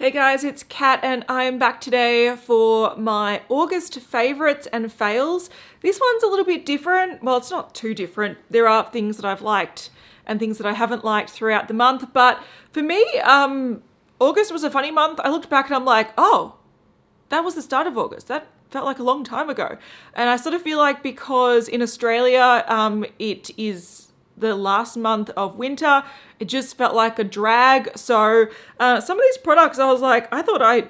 Hey guys, it's Kat and I am back today for my August favourites and fails. This one's a little bit different. Well, it's not too different. There are things that I've liked and things that I haven't liked throughout the month. But for me, August was a funny month. I looked back and I'm like, oh, that was the start of August. That felt like a long time ago. And I sort of feel like because in Australia, it is the last month of winter, it just felt like a drag. So some of these products, I was like, I thought I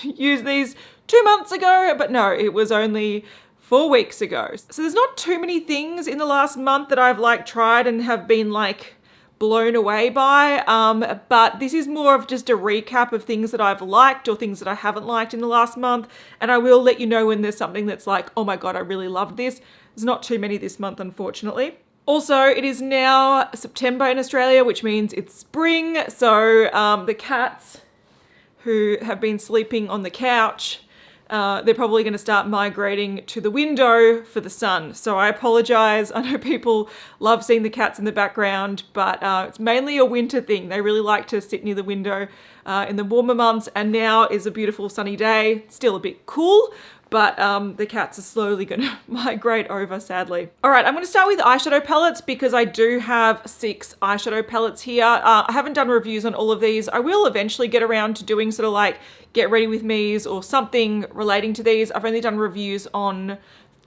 used these 2 months ago, but no, it was only 4 weeks ago. So there's not too many things in the last month that I've like tried and have been like blown away by, but this is more of just a recap of things that I've liked or things that I haven't liked in the last month. And I will let you know when there's something that's like, oh my God, I really loved this. There's not too many this month, unfortunately. Also, it is now September in Australia, which means it's spring. So the cats who have been sleeping on the couch, they're probably going to start migrating to the window for the sun. So I apologize. I know people love seeing the cats in the background, but it's mainly a winter thing. They really like to sit near the window in the warmer months. And now is a beautiful sunny day. It's still a bit cool, but the cats are slowly going to migrate over, sadly. All right, I'm going to start with eyeshadow palettes because I do have 6 eyeshadow palettes here. I haven't done reviews on all of these. I will eventually get around to doing sort of like get ready with me's or something relating to these. I've only done reviews on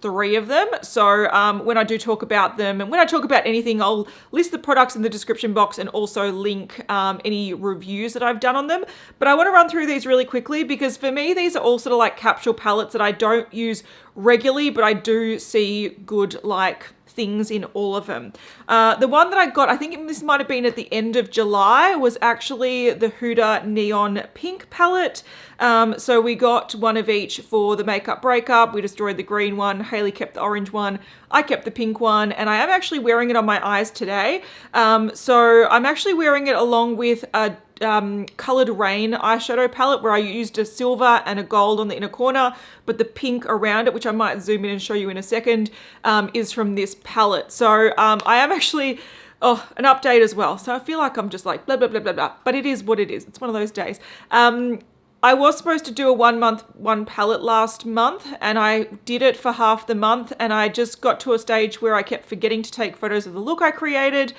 3 of them. So when I do talk about them and when I talk about anything, I'll list the products in the description box and also link any reviews that I've done on them. But I want to run through these really quickly because for me, these are all sort of like capsule palettes that I don't use regularly, but I do see good like things in all of them. The one that I got, I think this might have been at the end of July, was actually the Huda Neon Pink palette. So we got one of each for the makeup breakup. We destroyed the green one. Hayley kept the orange one. I kept the pink one, and I am actually wearing it on my eyes today. So I'm actually wearing it along with a Coloured Rain eyeshadow palette where I used a silver and a gold on the inner corner, but the pink around it, which I might zoom in and show you in a second, is from this palette. So I am actually, an update as well. So I feel like I'm just like blah, blah, blah, blah, blah, but it is what it is. It's one of those days. I was supposed to do a 1 month, 1 palette last month, and I did it for half the month, and I just got to a stage where I kept forgetting to take photos of the look I created,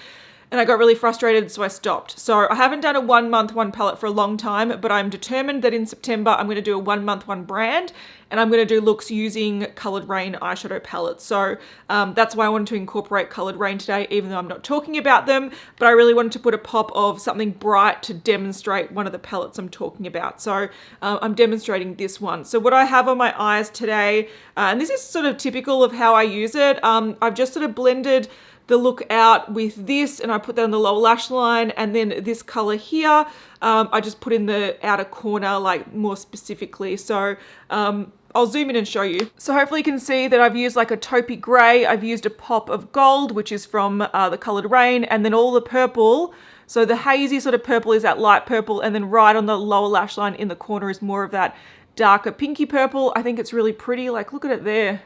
and I got really frustrated, so I stopped. So I haven't done a 1 month, 1 palette for a long time, but I'm determined that in September I'm going to do a 1 month, 1 brand, and I'm going to do looks using Coloured Rain eyeshadow palettes. So that's why I wanted to incorporate Coloured Rain today, even though I'm not talking about them, but I really wanted to put a pop of something bright to demonstrate one of the palettes I'm talking about. So I'm demonstrating this one. So what I have on my eyes today, and this is sort of typical of how I use it, I've just sort of blended the look out with this, and I put that on the lower lash line, and then this color here, I just put in the outer corner, like more specifically. So I'll zoom in and show you. So hopefully you can see that I've used like a taupey gray. I've used a pop of gold, which is from the Coloured Rain, and then all the purple. So the hazy sort of purple is that light purple, and then right on the lower lash line in the corner is more of that darker pinky purple. I think it's really pretty. Like, look at it there.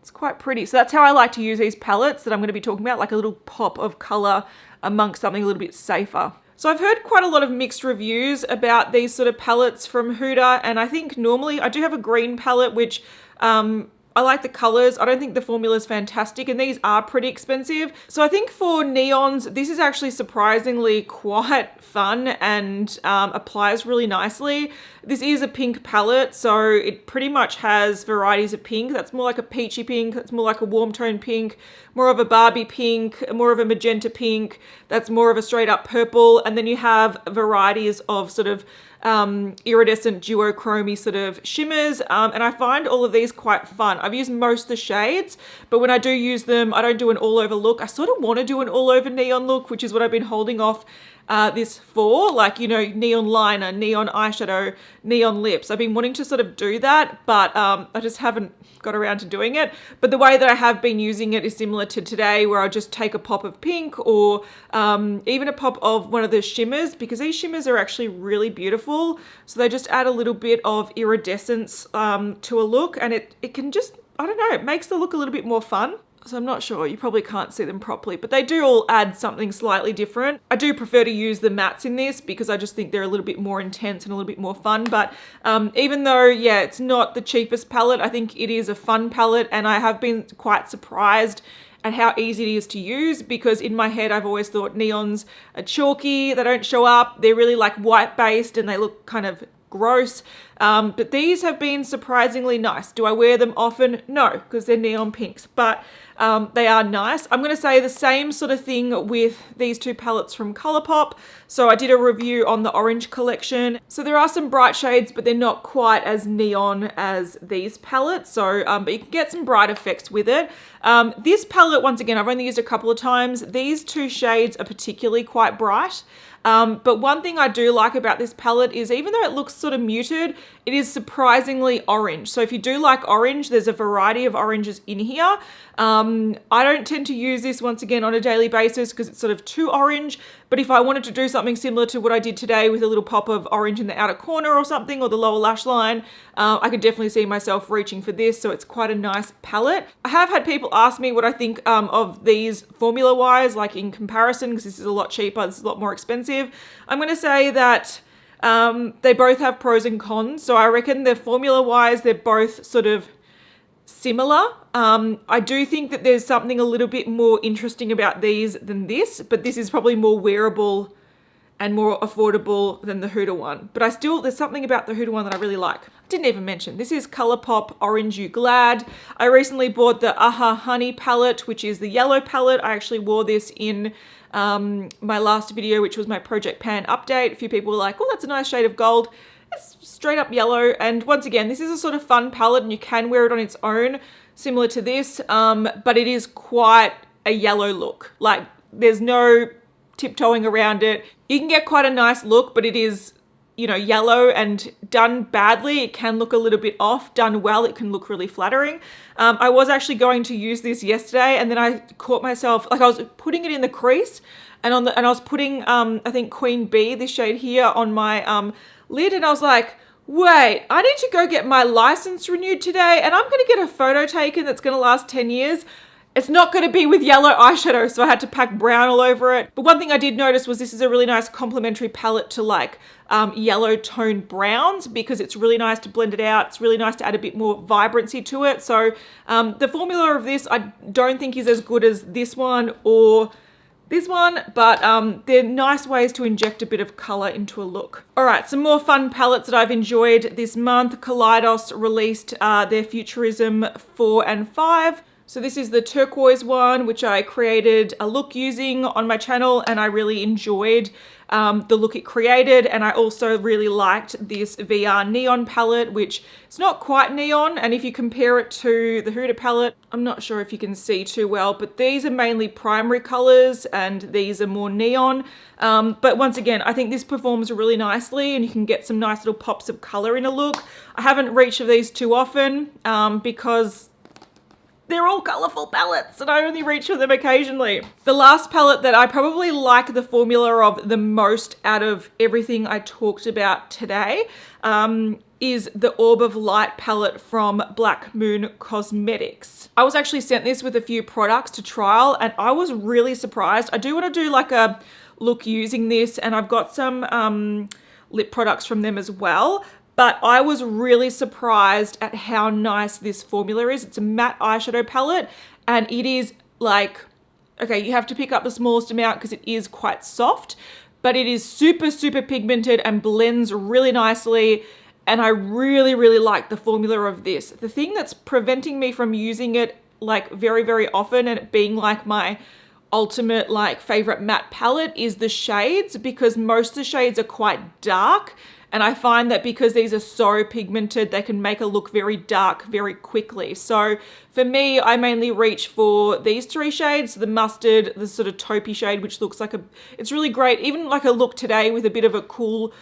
It's quite pretty. So that's how I like to use these palettes that I'm going to be talking about, like a little pop of color amongst something a little bit safer. So I've heard quite a lot of mixed reviews about these sort of palettes from Huda, and I think normally I do have a green palette, which I like the colors. I don't think the formula is fantastic, and these are pretty expensive. So I think for neons, this is actually surprisingly quite fun and applies really nicely. This is a pink palette, so it pretty much has varieties of pink. That's more like a peachy pink. That's more like a warm tone pink, more of a Barbie pink, more of a magenta pink. That's more of a straight up purple. And then you have varieties of sort of iridescent duochromy sort of shimmers, and I find all of these quite fun. I've used most of the shades, but when I do use them, I don't do an all over look. I sort of want to do an all over neon look, which is what I've been holding off this for, like, you know, neon liner, neon eyeshadow, neon lips. I've been wanting to sort of do that, but I just haven't got around to doing it. But the way that I have been using it is similar to today, where I'll just take a pop of pink or even a pop of one of the shimmers, because these shimmers are actually really beautiful. So they just add a little bit of iridescence to a look, and it can just, I don't know, it makes the look a little bit more fun. So I'm not sure, you probably can't see them properly, but they do all add something slightly different. I do prefer to use the mattes in this because I just think they're a little bit more intense and a little bit more fun. But even though, yeah, it's not the cheapest palette, I think it is a fun palette, and I have been quite surprised at how easy it is to use, because in my head I've always thought neons are chalky, they don't show up, they're really like white based and they look kind of gross, but these have been surprisingly nice. Do I wear them often? No, because they're neon pinks, but they are nice. I'm going to say the same sort of thing with these two palettes from Colourpop. So I did a review on the orange collection. So there are some bright shades, but they're not quite as neon as these palettes. So, but you can get some bright effects with it. This palette, once again, I've only used a couple of times. These two shades are particularly quite bright. But one thing I do like about this palette is even though it looks sort of muted, it is surprisingly orange. So if you do like orange, there's a variety of oranges in here. I don't tend to use this once again on a daily basis because it's sort of too orange. But if I wanted to do something similar to what I did today with a little pop of orange in the outer corner or something, or the lower lash line, I could definitely see myself reaching for this. So it's quite a nice palette. I have had people ask me what I think of these formula-wise, like in comparison, because this is a lot cheaper, this is a lot more expensive. I'm going to say that they both have pros and cons. So I reckon the formula-wise, they're both sort of similar. I do think that there's something a little bit more interesting about these than this, but this is probably more wearable and more affordable than the Huda one. But there's something about the Huda one that I really like. I didn't even mention, this is Colourpop Orange You Glad. I recently bought the Aha Honey palette, which is the yellow palette. I actually wore this in my last video, which was my Project Pan update. A few people were like, oh, that's a nice shade of gold. It's straight up yellow, and once again, this is a sort of fun palette and you can wear it on its own, similar to this, but it is quite a yellow look. Like, there's no tiptoeing around it. You can get quite a nice look, but it is, you know, yellow, and done badly, it can look a little bit off. Done well, it can look really flattering. I was actually going to use this yesterday, and then I caught myself, like I was putting it in the crease, and I was putting, I think Queen Bee, this shade here, on my lid, and I was like, wait, I need to go get my license renewed today, and I'm going to get a photo taken that's going to last 10 years. It's not going to be with yellow eyeshadow, so I had to pack brown all over it. But one thing I did notice was this is a really nice complementary palette to like yellow toned browns, because it's really nice to blend it out. It's really nice to add a bit more vibrancy to it. So the formula of this I don't think is as good as this one or this one, but they're nice ways to inject a bit of color into a look. All right, some more fun palettes that I've enjoyed this month. Kaleidos released their Futurism 4 and 5. So this is the turquoise one, which I created a look using on my channel, and I really enjoyed the look it created. And I also really liked this VR neon palette, which is not quite neon. And if you compare it to the Huda palette, I'm not sure if you can see too well, but these are mainly primary colors and these are more neon. But once again, I think this performs really nicely and you can get some nice little pops of color in a look. I haven't reached for these too often because they're all colourful palettes and I only reach for them occasionally. The last palette that I probably like the formula of the most out of everything I talked about today is the Orb of Light palette from Blackmoon Cosmetics. I was actually sent this with a few products to trial and I was really surprised. I do want to do like a look using this, and I've got some lip products from them as well. But I was really surprised at how nice this formula is. It's a matte eyeshadow palette and it is like, okay, you have to pick up the smallest amount because it is quite soft, but it is super, super pigmented and blends really nicely. And I really, really like the formula of this. The thing that's preventing me from using it like very, very often and it being like my ultimate like favorite matte palette is the shades, because most of the shades are quite dark. And I find that because these are so pigmented, they can make a look very dark very quickly. So for me, I mainly reach for these three shades, the mustard, the sort of taupey shade, which looks like it's really great. Even like a look today with a bit of a cool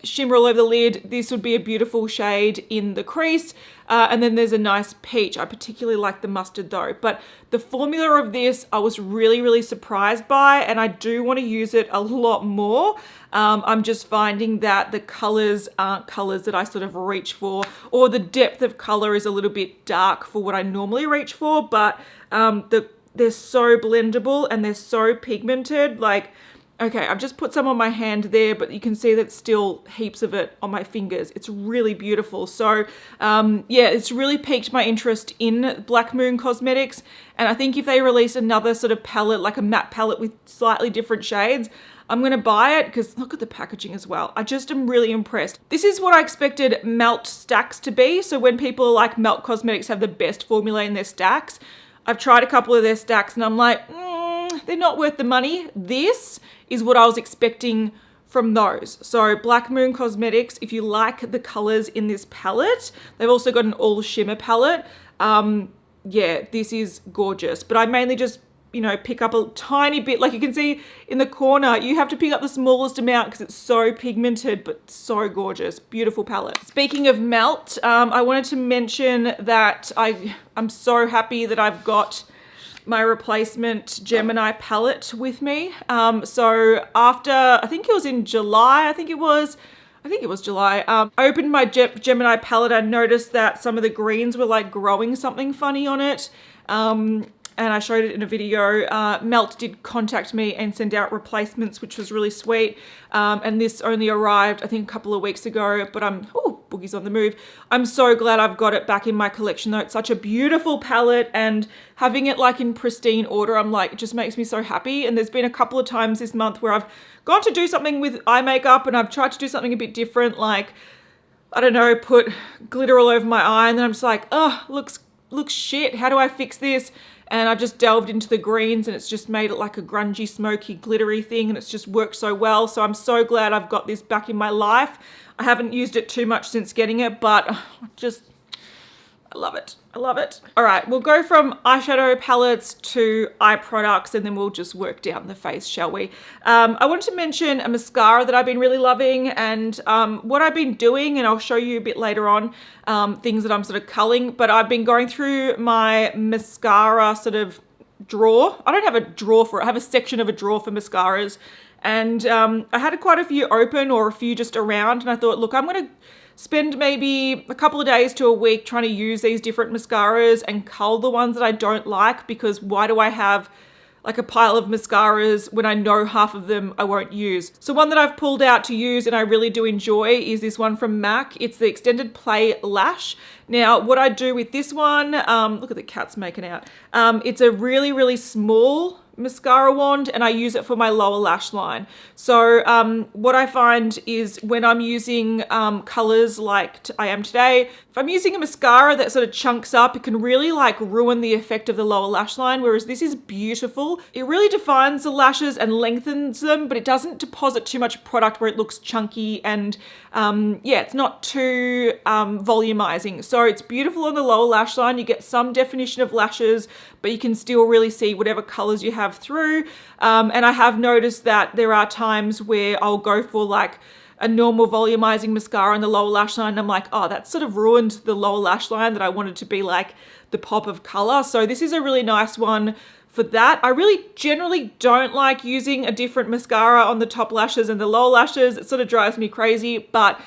shimmer all over the lid, this would be a beautiful shade in the crease. And then there's a nice peach. I particularly like the mustard though. But the formula of this, I was really, really surprised by, and I do want to use it a lot more. I'm just finding that the colors aren't colors that I sort of reach for, or the depth of color is a little bit dark for what I normally reach for, but they're so blendable and they're so pigmented. Like, okay, I've just put some on my hand there, but you can see that still heaps of it on my fingers. It's really beautiful. So yeah, it's really piqued my interest in Blackmoon Cosmetics. And I think if they release another sort of palette, like a matte palette with slightly different shades, I'm going to buy it, because look at the packaging as well. I just am really impressed. This is what I expected Melt stacks to be. So when people like Melt Cosmetics have the best formula in their stacks, I've tried a couple of their stacks and I'm like, they're not worth the money. This is what I was expecting from those. So Blackmoon Cosmetics, if you like the colors in this palette, they've also got an all shimmer palette. Yeah, this is gorgeous, but I mainly just, you know, pick up a tiny bit. Like you can see in the corner, you have to pick up the smallest amount because it's so pigmented, but so gorgeous. Beautiful palette. Speaking of Melt, I wanted to mention that I'm so happy that I've got my replacement Gemini palette with me. So after, I think it was in July, I think it was July, I opened my Gemini palette and noticed that some of the greens were like growing something funny on it. And I showed it in a video. Melt did contact me and send out replacements, which was really sweet. And this only arrived, I think, a couple of weeks ago, but Boogie's on the move. I'm so glad I've got it back in my collection though. It's such a beautiful palette, and having it like in pristine order, I'm like, it just makes me so happy. And there's been a couple of times this month where I've gone to do something with eye makeup and I've tried to do something a bit different, like, I don't know, put glitter all over my eye, and then I'm just like, oh, looks shit. How do I fix this? And I've just delved into the greens and it's just made it like a grungy, smoky, glittery thing, and it's just worked so well. So I'm so glad I've got this back in my life. I haven't used it too much since getting it, but I love it. I love it. All right, we'll go from eyeshadow palettes to eye products, and then we'll just work down the face, shall we? I wanted to mention a mascara that I've been really loving, and what I've been doing, and I'll show you a bit later on, things that I'm sort of culling, but I've been going through my mascara sort of drawer. I don't have a drawer for it. I have a section of a drawer for mascaras, and I had quite a few open or a few just around, and I thought, look, I'm going to spend maybe a couple of days to a week trying to use these different mascaras and cull the ones that I don't like, because why do I have like a pile of mascaras when I know half of them I won't use? So one that I've pulled out to use and I really do enjoy is this one from MAC. It's the Extended Play Lash. Now, what I do with this one, look at the cat's making out. It's a really, really small mascara wand, and I use it for my lower lash line. So what I find is when I'm using colors like I am today, if I'm using a mascara that sort of chunks up, it can really like ruin the effect of the lower lash line, whereas this is beautiful. It really defines the lashes and lengthens them, but it doesn't deposit too much product where it looks chunky, and yeah, it's not too volumizing. So it's beautiful on the lower lash line. You get some definition of lashes, but you can still really see whatever colors you have through. And I have noticed that there are times where I'll go for like a normal volumizing mascara on the lower lash line, and I'm like, oh, that sort of ruined the lower lash line that I wanted to be like the pop of color. So this is a really nice one for that. I really generally don't like using a different mascara on the top lashes and the lower lashes. It sort of drives me crazy, but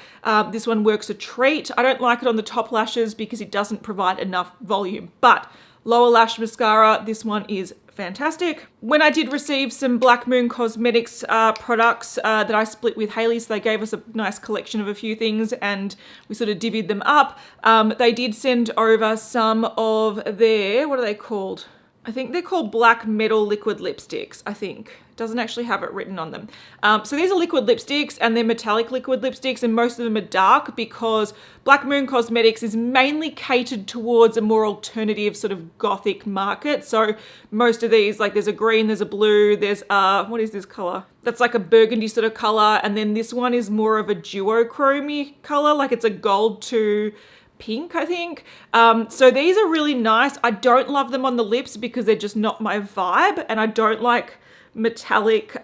this one works a treat. I don't like it on the top lashes because it doesn't provide enough volume, but lower lash mascara, this one is fantastic. When I did receive some Blackmoon Cosmetics products that I split with Hayley, so they gave us a nice collection of a few things and we sort of divvied them up. They did send over some of their, what are they called? I think they're called Black Metal Liquid Lipsticks, I think. It doesn't actually have it written on them. So these are liquid lipsticks, and they're metallic liquid lipsticks, and most of them are dark because Blackmoon Cosmetics is mainly catered towards a more alternative sort of gothic market. So most of these, like there's a green, there's a blue, there's what is this color? That's like a burgundy sort of color, and then this one is more of a duochrome color, like it's a gold to pink, I think. So these are really nice. I don't love them on the lips because they're just not my vibe, and I don't like metallic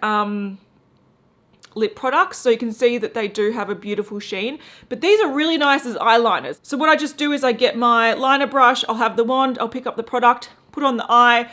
lip products. So you can see that they do have a beautiful sheen, but these are really nice as eyeliners. So what I just do is I get my liner brush, I'll have the wand, I'll pick up the product, put on the eye.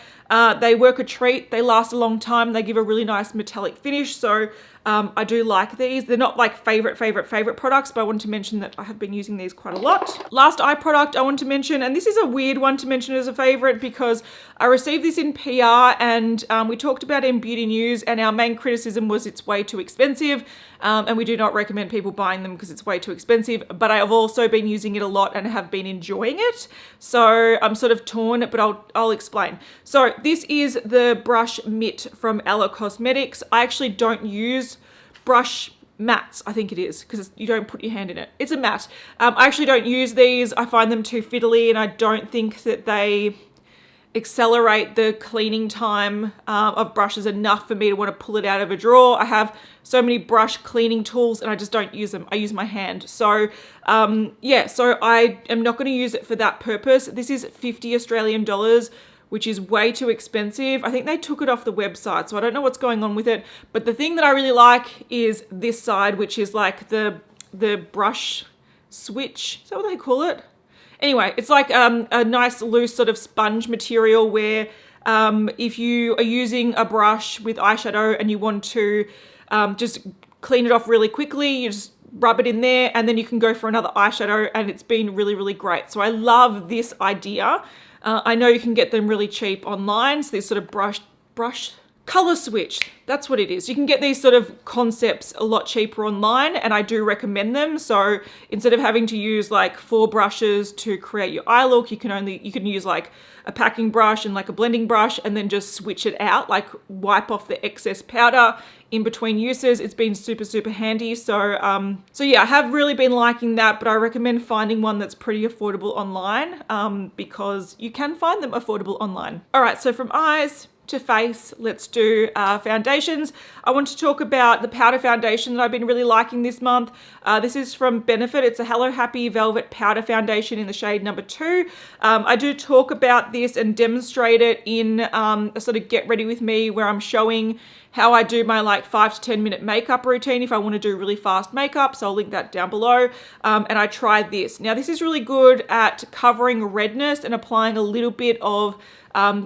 They work a treat. They last a long time. They give a really nice metallic finish. So I do like these. They're not like favorite products, but I wanted to mention that I have been using these quite a lot. Last eye product I want to mention, and this is a weird one to mention as a favorite because I received this in PR and we talked about it in Beauty News, and our main criticism was it's way too expensive. And we do not recommend people buying them because it's way too expensive, but I have also been using it a lot and have been enjoying it. So I'm sort of torn, but I'll explain. So this is the brush mitt from Ela Cosmetics. I actually don't use brush mats, I think it is, because you don't put your hand in it. It's a mat. I actually don't use these. I find them too fiddly and I don't think that they accelerate the cleaning time of brushes enough for me to want to pull it out of a drawer. I have so many brush cleaning tools and I just don't use them. I use my hand. So yeah, so I am not going to use it for that purpose. This is 50 Australian dollars, which is way too expensive. I think they took it off the website, so I don't know what's going on with it. But the thing that I really like is this side, which is like the brush switch. Is that what they call it? Anyway, it's like a nice loose sort of sponge material where if you are using a brush with eyeshadow and you want to just clean it off really quickly, you just rub it in there and then you can go for another eyeshadow, and it's been really, really great. So I love this idea. I know you can get them really cheap online. So this sort of brush color switch, that's what it is. You can get these sort of concepts a lot cheaper online, and I do recommend them. So instead of having to use like 4 brushes to create your eye look, you can use like a packing brush and like a blending brush and then just switch it out, like wipe off the excess powder in between uses. It's been super, super handy. So yeah, I have really been liking that, but I recommend finding one that's pretty affordable online because you can find them affordable online. All right, so from eyes to face, let's do foundations. I want to talk about the powder foundation that I've been really liking this month. This is from Benefit. It's a Hello Happy Velvet Powder Foundation in the shade number 2. I do talk about this and demonstrate it in a sort of get ready with me where I'm showing how I do my like 5 to 10 minute makeup routine if I want to do really fast makeup. So I'll link that down below. And I tried this. Now this is really good at covering redness and applying a little bit of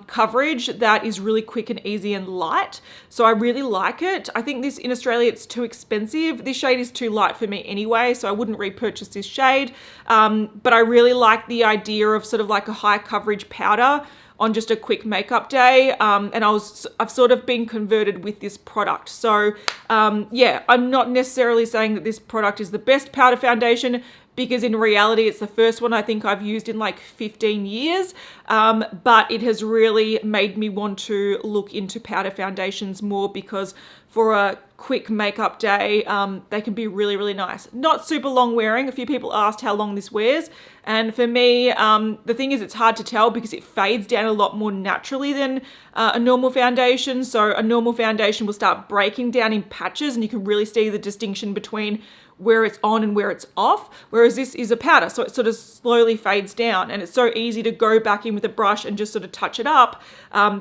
coverage that is really quick and easy and light. So I really like it. I think this in Australia, it's too expensive. This shade is too light for me anyway, so I wouldn't repurchase this shade. But I really like the idea of sort of like a high coverage powder on just a quick makeup day. And I've sort of been converted with this product. So yeah, I'm not necessarily saying that this product is the best powder foundation, because in reality, it's the first one I think I've used in like 15 years. But it has really made me want to look into powder foundations more, because for a quick makeup day, they can be really, really nice. Not super long wearing. A few people asked how long this wears. And for me, the thing is, it's hard to tell because it fades down a lot more naturally than a normal foundation. So a normal foundation will start breaking down in patches, and you can really see the distinction between where it's on and where it's off, whereas this is a powder, so it sort of slowly fades down, and it's so easy to go back in with a brush and just sort of touch it up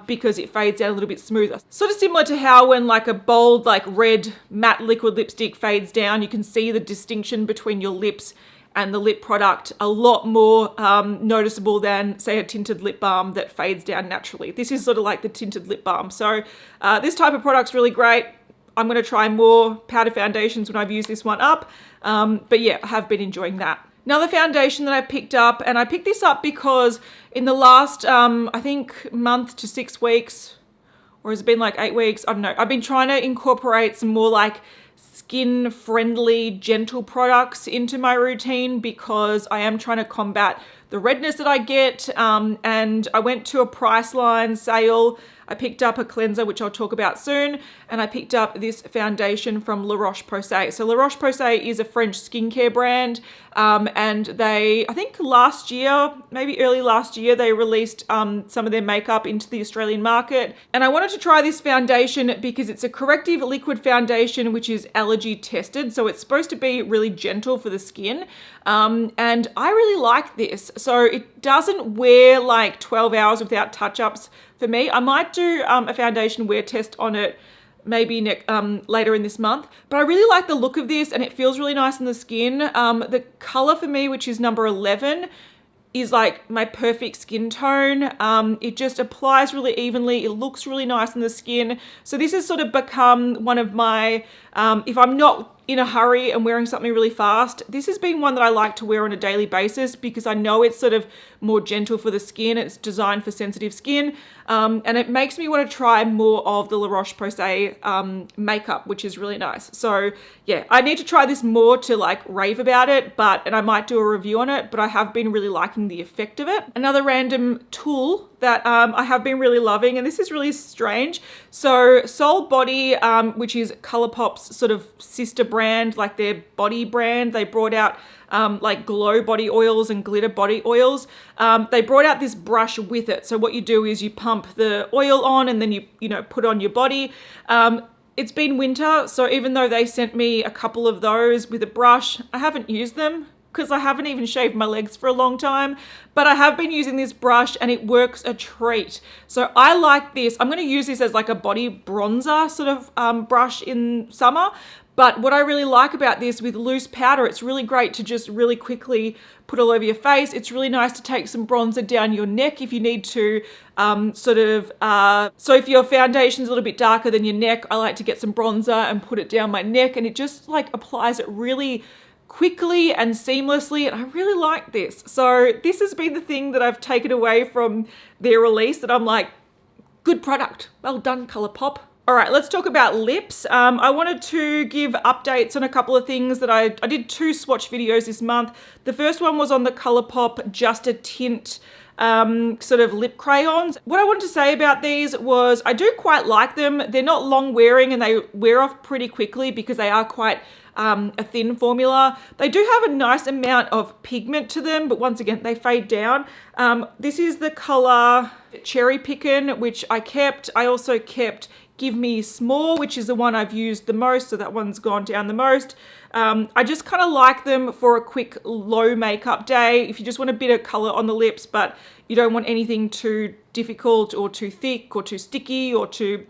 because it fades down a little bit smoother. Sort of similar to how when like a bold like red matte liquid lipstick fades down, you can see the distinction between your lips and the lip product a lot more noticeable than say a tinted lip balm that fades down naturally. This is sort of like the tinted lip balm. So this type of product's really great. I'm going to try more powder foundations when I've used this one up. But yeah, I have been enjoying that. Another foundation that I picked up, and I picked this up because in the last, I think, month to 6 weeks, or has it been like 8 weeks? I don't know. I've been trying to incorporate some more like skin-friendly, gentle products into my routine because I am trying to combat the redness that I get. And I went to a Priceline sale. I picked up a cleanser, which I'll talk about soon, and I picked up this foundation from La Roche-Posay. So La Roche-Posay is a French skincare brand, and they, I think last year, maybe early last year, they released some of their makeup into the Australian market. And I wanted to try this foundation because it's a corrective liquid foundation, which is allergy tested. So it's supposed to be really gentle for the skin. And I really like this. So it doesn't wear like 12 hours without touch-ups for me. I might do a foundation wear test on it maybe later in this month. But I really like the look of this and it feels really nice on the skin. The color for me, which is number 11, is like my perfect skin tone. It just applies really evenly. It looks really nice on the skin. So this has sort of become one of my, if I'm not in a hurry and wearing something really fast, this has been one that I like to wear on a daily basis because I know it's sort of more gentle for the skin. It's designed for sensitive skin. And it makes me want to try more of the La Roche-Posay makeup, which is really nice. So yeah, I need to try this more to like rave about it, and I might do a review on it, but I have been really liking the effect of it. Another random tool that I have been really loving, and this is really strange. So Soul Body, which is Colourpop's sort of sister brand, like their body brand, they brought out like glow body oils and glitter body oils. They brought out this brush with it. So what you do is you pump the oil on and then you put on your body. It's been winter, so even though they sent me a couple of those with a brush, I haven't used them because I haven't even shaved my legs for a long time, but I have been using this brush and it works a treat. So I like this. I'm going to use this as like a body bronzer sort of brush in summer. But what I really like about this with loose powder, it's really great to just really quickly put all over your face. It's really nice to take some bronzer down your neck if you need to so if your foundation's a little bit darker than your neck, I like to get some bronzer and put it down my neck, and it just like applies it really quickly and seamlessly, and I really like this. So this has been the thing that I've taken away from their release that I'm like, good product. Well done, Colourpop. All right, let's talk about lips. I wanted to give updates on a couple of things that I did 2 swatch videos this month. The first one was on the Colourpop Just a Tint sort of lip crayons. What I wanted to say about these was I do quite like them. They're not long wearing and they wear off pretty quickly because they are quite a thin formula. They do have a nice amount of pigment to them, but once again, they fade down. This is the color Cherry Pickin, which I kept. I also kept Gimme Small, which is the one I've used the most, so that one's gone down the most. I just kind of like them for a quick low makeup day if you just want a bit of color on the lips, but you don't want anything too difficult or too thick or too sticky or too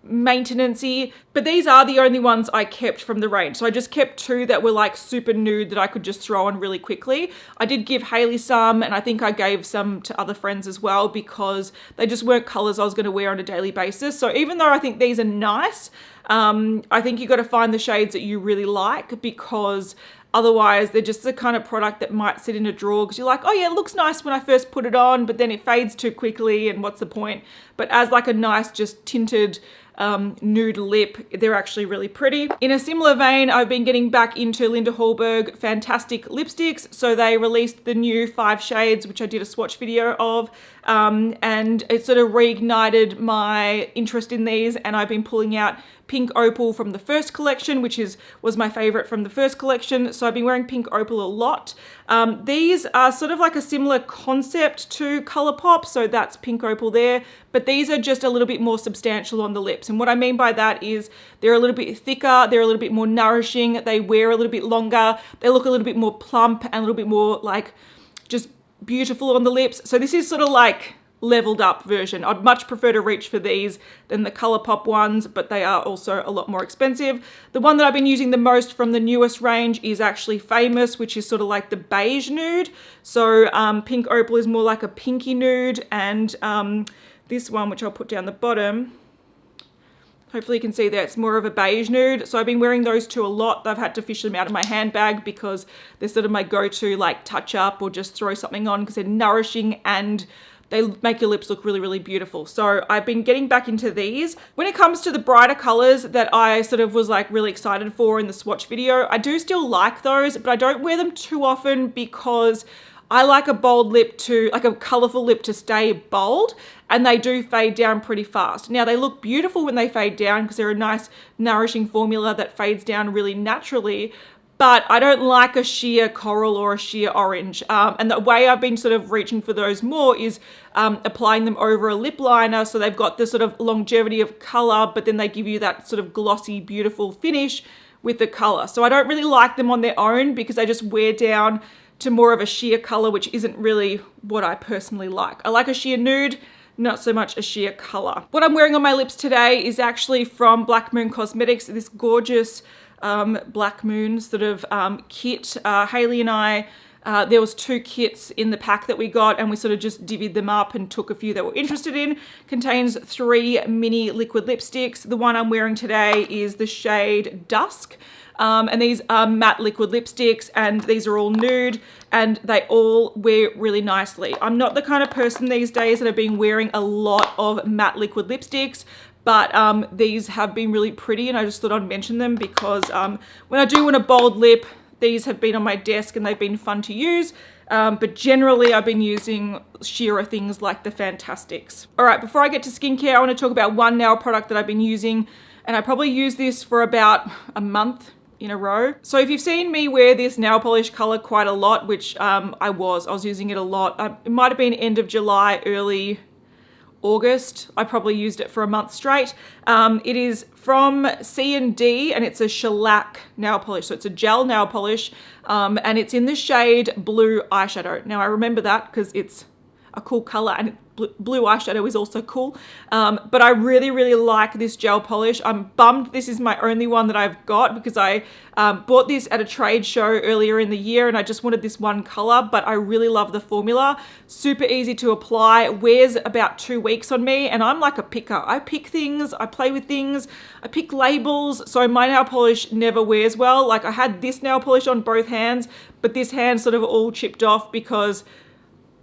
maintenance-y. But these are the only ones I kept from the range. So I just kept 2 that were like super nude that I could just throw on really quickly. I did give Hayley some, and I think I gave some to other friends as well because they just weren't colors I was going to wear on a daily basis. So even though I think these are nice, I think you got to find the shades that you really like, because otherwise they're just the kind of product that might sit in a drawer because you're like, oh yeah, it looks nice when I first put it on, but then it fades too quickly and what's the point? But as like a nice just tinted nude lip, they're actually really pretty. In a similar vein, I've been getting back into Linda Hallberg Fantastick lipsticks. So they released the new 5 shades, which I did a swatch video of, and it sort of reignited my interest in these, and I've been pulling out Pink Opal from the first collection, which was my favorite from the first collection. So I've been wearing Pink Opal a lot. These are sort of like a similar concept to Colourpop, so that's Pink Opal there, but these are just a little bit more substantial on the lips. And what I mean by that is they're a little bit thicker, they're a little bit more nourishing, they wear a little bit longer, they look a little bit more plump and a little bit more like just beautiful on the lips. So this is sort of like leveled up version. I'd much prefer to reach for these than the Colourpop ones, but they are also a lot more expensive. The one that I've been using the most from the newest range is actually Famous, which is sort of like the beige nude. So Pink Opal is more like a pinky nude, and this one, which I'll put down the bottom, hopefully you can see that it's more of a beige nude. So I've been wearing those 2 a lot. I've had to fish them out of my handbag because they're sort of my go-to like touch up or just throw something on because they're nourishing and they make your lips look really, really beautiful. So I've been getting back into these. When it comes to the brighter colors that I sort of was like really excited for in the swatch video, I do still like those, but I don't wear them too often because I like a bold lip like a colorful lip to stay bold, and they do fade down pretty fast. Now they look beautiful when they fade down because they're a nice nourishing formula that fades down really naturally, but I don't like a sheer coral or a sheer orange. And the way I've been sort of reaching for those more is applying them over a lip liner, so they've got the sort of longevity of color, but then they give you that sort of glossy, beautiful finish with the color. So I don't really like them on their own because they just wear down to more of a sheer color, which isn't really what I personally like. I like a sheer nude. not so much a sheer color. What I'm wearing on my lips today is actually from Blackmoon Cosmetics, this gorgeous Blackmoon sort of kit. Haley and I, there was 2 kits in the pack that we got, and we sort of just divvied them up and took a few that we're interested in. Contains 3 mini liquid lipsticks. The one I'm wearing today is the shade Dusk. And these are matte liquid lipsticks, and these are all nude, and they all wear really nicely. I'm not the kind of person these days that have been wearing a lot of matte liquid lipsticks, but these have been really pretty, and I just thought I'd mention them because when I do want a bold lip, these have been on my desk and they've been fun to use. But generally I've been using sheerer things like the Fantastics. All right, before I get to skincare, I want to talk about one nail product that I've been using, and I probably used this for about a month in a row. So if you've seen me wear this nail polish color quite a lot, which I was using it a lot. It might have been end of July, early August. I probably used it for a month straight. It is from C&D, and it's a shellac nail polish. So it's a gel nail polish, and it's in the shade Blue Eyeshadow. Now I remember that because it's a cool color, and blue eyeshadow is also cool. But I really, really like this gel polish. I'm bummed this is my only one that I've got because I bought this at a trade show earlier in the year, and I just wanted this one color, but I really love the formula. Super easy to apply, wears about 2 weeks on me, and I'm like a picker. I pick things, I play with things, I pick labels, so my nail polish never wears well. Like I had this nail polish on both hands, but this hand sort of all chipped off because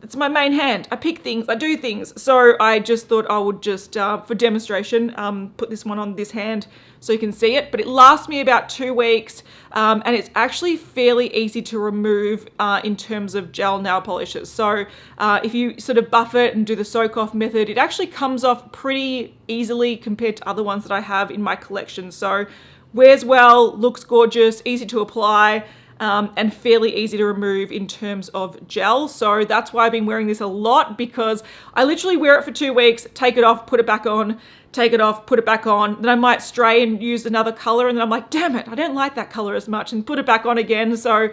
it's my main hand. I pick things, I do things. So I just thought I would just, for demonstration, put this one on this hand so you can see it. But it lasts me about 2 weeks, and it's actually fairly easy to remove in terms of gel nail polishes. So if you sort of buff it and do the soak off method, it actually comes off pretty easily compared to other ones that I have in my collection. So wears well, looks gorgeous, easy to apply, and fairly easy to remove in terms of gel. So that's why I've been wearing this a lot, because I literally wear it for 2 weeks, take it off, put it back on, take it off, put it back on. Then I might stray and use another color, and then I'm like, damn it, I don't like that color as much, and put it back on again. So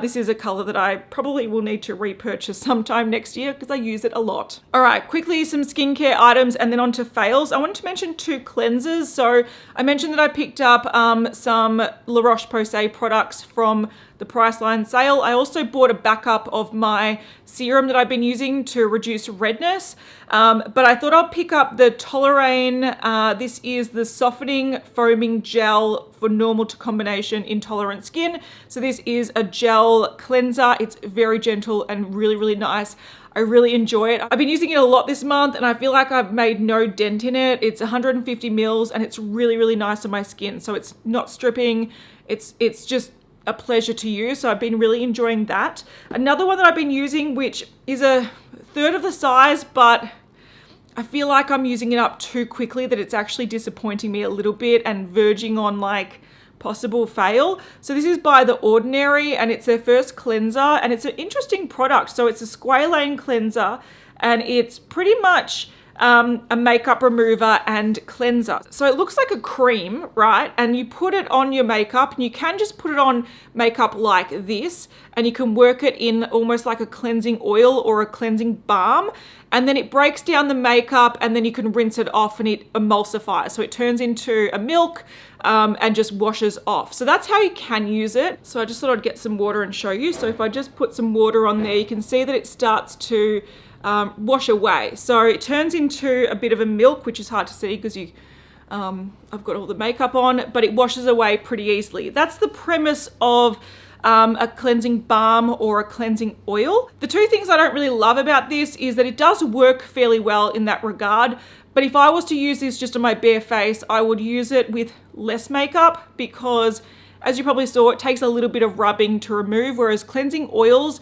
this is a color that I probably will need to repurchase sometime next year because I use it a lot. All right, quickly some skincare items and then on to fails. I wanted to mention 2 cleansers. So I mentioned that I picked up some La Roche-Posay products from the Priceline sale. I also bought a backup of my serum that I've been using to reduce redness, but I thought I'd pick up the Toleraine. This is the softening foaming gel for normal to combination intolerant skin. So this is a gel cleanser. It's very gentle and really, really nice. I really enjoy it. I've been using it a lot this month, and I feel like I've made no dent in it. It's 150 mils, and it's really, really nice on my skin. So it's not stripping. It's just a pleasure to use. So I've been really enjoying that. Another one that I've been using, which is a third of the size, but I feel like I'm using it up too quickly, that it's actually disappointing me a little bit and verging on like possible fail. So this is by The Ordinary, and it's their first cleanser, and it's an interesting product. So it's a squalane cleanser, and it's pretty much a makeup remover and cleanser. So it looks like a cream, right? And you put it on your makeup, and you can just put it on makeup like this, and you can work it in almost like a cleansing oil or a cleansing balm, and then it breaks down the makeup, and then you can rinse it off and it emulsifies. So it turns into a milk and just washes off. So that's how you can use it. So I just thought I'd get some water and show you. So if I just put some water on there, you can see that it starts to wash away. So it turns into a bit of a milk, which is hard to see because I've got all the makeup on, but it washes away pretty easily. That's the premise of a cleansing balm or a cleansing oil. The 2 things I don't really love about this is that it does work fairly well in that regard, but if I was to use this just on my bare face, I would use it with less makeup because, as you probably saw, it takes a little bit of rubbing to remove, whereas cleansing oils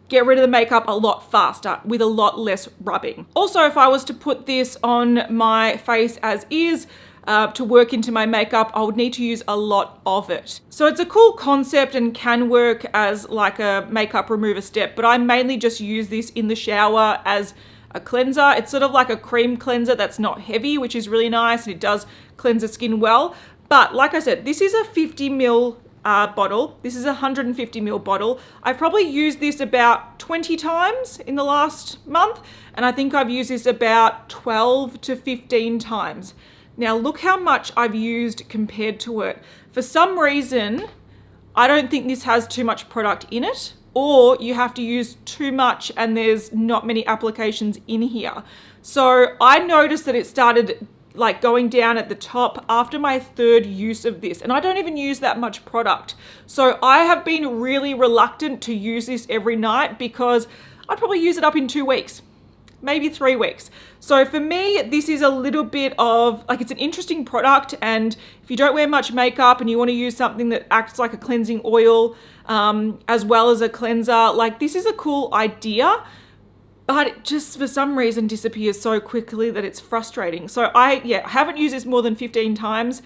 get rid of the makeup a lot faster with a lot less rubbing. Also, if I was to put this on my face as is, to work into my makeup, I would need to use a lot of it. So it's a cool concept and can work as like a makeup remover step, but I mainly just use this in the shower as a cleanser. It's sort of like a cream cleanser that's not heavy, which is really nice, and it does cleanse the skin well. But like I said, this is a 50 ml bottle. This is a 150ml bottle. I've probably used this about 20 times in the last month, and I think I've used this about 12 to 15 times. Now look how much I've used compared to it. For some reason, I don't think this has too much product in it, or you have to use too much and there's not many applications in here. So I noticed that it started like going down at the top after my third use of this, and I don't even use that much product. So I have been really reluctant to use this every night because I'd probably use it up in 2 weeks, maybe 3 weeks. So for me, this is a little bit of like, it's an interesting product, and if you don't wear much makeup and you want to use something that acts like a cleansing oil as well as a cleanser, like this is a cool idea, but it just for some reason disappears so quickly that it's frustrating. So I haven't used this more than 15 times,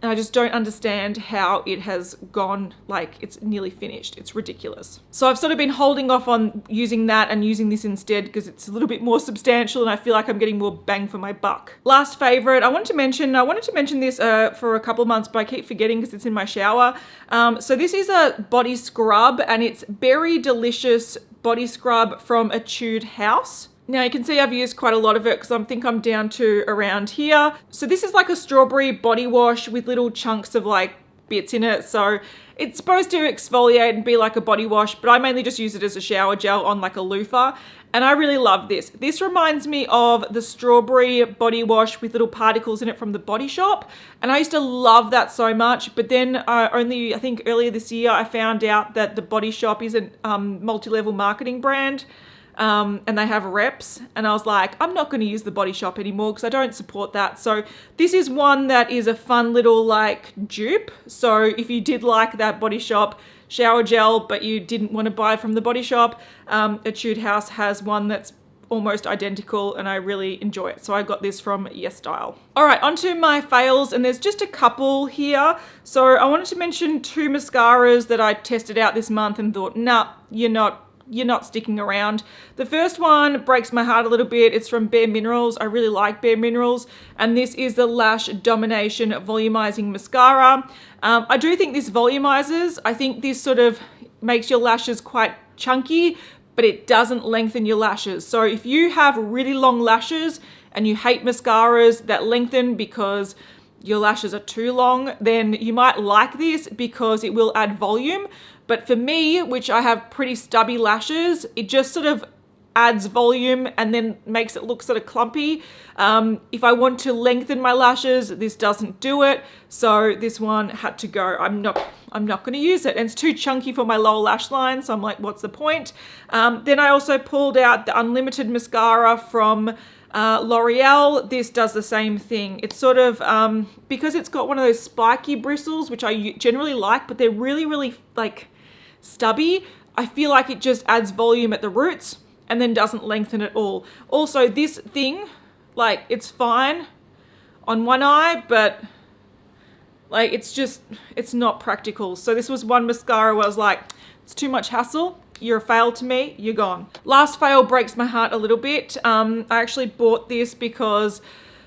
and I just don't understand how it has gone, like it's nearly finished. It's ridiculous. So I've sort of been holding off on using that and using this instead because it's a little bit more substantial and I feel like I'm getting more bang for my buck. Last favorite, I wanted to mention this for a couple of months, but I keep forgetting because it's in my shower. So this is a body scrub, and it's Berry Delicious body scrub from Etude House. Now you can see I've used quite a lot of it because I think I'm down to around here. So this is like a strawberry body wash with little chunks of like bits in it. So it's supposed to exfoliate and be like a body wash, but I mainly just use it as a shower gel on like a loofah. And I really love this. This reminds me of the strawberry body wash with little particles in it from the Body Shop. And I used to love that so much. But then I think earlier this year, I found out that the Body Shop is a multi-level marketing brand. And they have reps, and I was like, I'm not going to use the Body Shop anymore because I don't support that. So this is one that is a fun little like dupe. So if you did like that Body Shop shower gel, but you didn't want to buy from the Body Shop, Etude House has one that's almost identical, and I really enjoy it. So I got this from YesStyle. All right, onto my fails, and there's just a couple here. So I wanted to mention 2 mascaras that I tested out this month and thought, nah, you're not sticking around. The first one breaks my heart a little bit. It's from Bare Minerals. I really like Bare Minerals, and this is the Lash Domination Volumizing Mascara. I do think this volumizes. I think this sort of makes your lashes quite chunky, but it doesn't lengthen your lashes. So if you have really long lashes and you hate mascaras that lengthen because your lashes are too long, then you might like this because it will add volume. But for me, which I have pretty stubby lashes, it just sort of adds volume and then makes it look sort of clumpy. If I want to lengthen my lashes, this doesn't do it. So this one had to go. I'm not going to use it. And it's too chunky for my lower lash line. So I'm like, what's the point? Then I also pulled out the Unlimited Mascara from L'Oreal. This does the same thing. It's sort of, because it's got one of those spiky bristles, which I generally like, but they're really, really like stubby. I feel like it just adds volume at the roots and then doesn't lengthen at all. Also, this thing, like, it's fine on one eye, but like it's not practical. So this was one mascara where I was like, it's too much hassle. You're a fail to me, you're gone. Last fail breaks my heart a little bit. I actually bought this because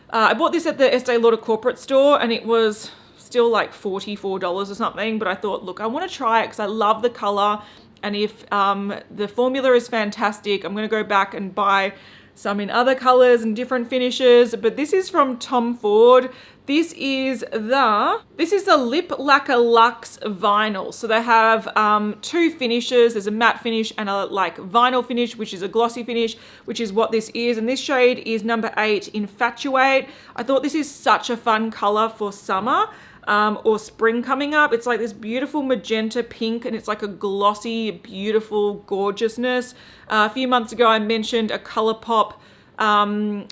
I bought this at the Estee Lauder corporate store, and it was still like $44 or something, but I thought, look, I want to try it because I love the color, and if the formula is fantastic, I'm going to go back and buy some in other colors and different finishes. But this is from Tom Ford. This is the Lip Lacquer Luxe Vinyl. So they have 2 finishes. There's a matte finish and a like vinyl finish, which is a glossy finish, which is what this is. And this shade is number 8, Infatuate. I thought this is such a fun color for summer. Or spring coming up. It's like this beautiful magenta pink, and it's like a glossy, beautiful gorgeousness. A few months ago, I mentioned a Colourpop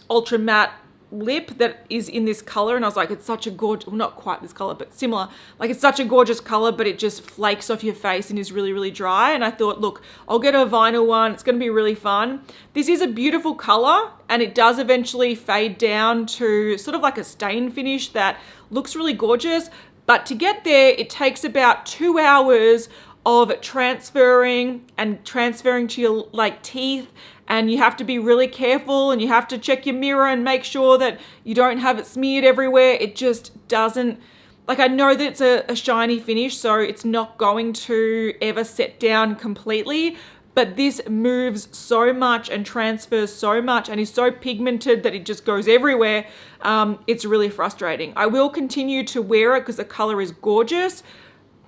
ultra matte lip that is in this color, and I was like, it's such a gorgeous, well, not quite this color, but similar. Like, it's such a gorgeous color, but it just flakes off your face and is really, really dry. And I thought, look, I'll get a vinyl one. It's going to be really fun. This is a beautiful color, and it does eventually fade down to sort of like a stain finish that looks really gorgeous. But to get there, it takes about 2 hours of transferring to your like teeth, and you have to be really careful, and you have to check your mirror and make sure that you don't have it smeared everywhere. It just doesn't, like I know that it's a shiny finish, so it's not going to ever set down completely, but this moves so much and transfers so much and is so pigmented that it just goes everywhere. It's really frustrating. I will continue to wear it because the color is gorgeous,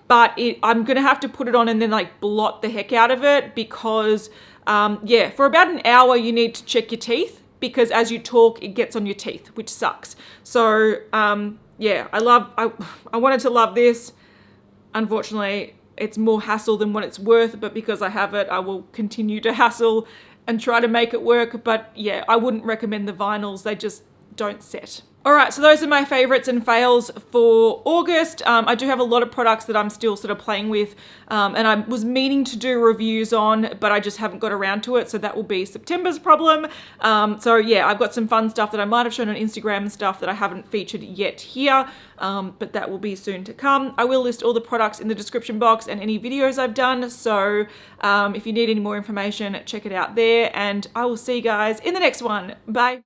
but I'm gonna have to put it on and then like blot the heck out of it because yeah, for about an hour you need to check your teeth because as you talk it gets on your teeth, which sucks. So yeah, I wanted to love this. Unfortunately, it's more hassle than what it's worth, but because I have it, I will continue to hassle and try to make it work. But yeah, I wouldn't recommend the vinyls. They just don't set. All right, so those are my favorites and fails for August. I do have a lot of products that I'm still sort of playing with and I was meaning to do reviews on, but I just haven't got around to it. So that will be September's problem. So yeah, I've got some fun stuff that I might have shown on Instagram and stuff that I haven't featured yet here, but that will be soon to come. I will list all the products in the description box and any videos I've done. So if you need any more information, check it out there and I will see you guys in the next one. Bye.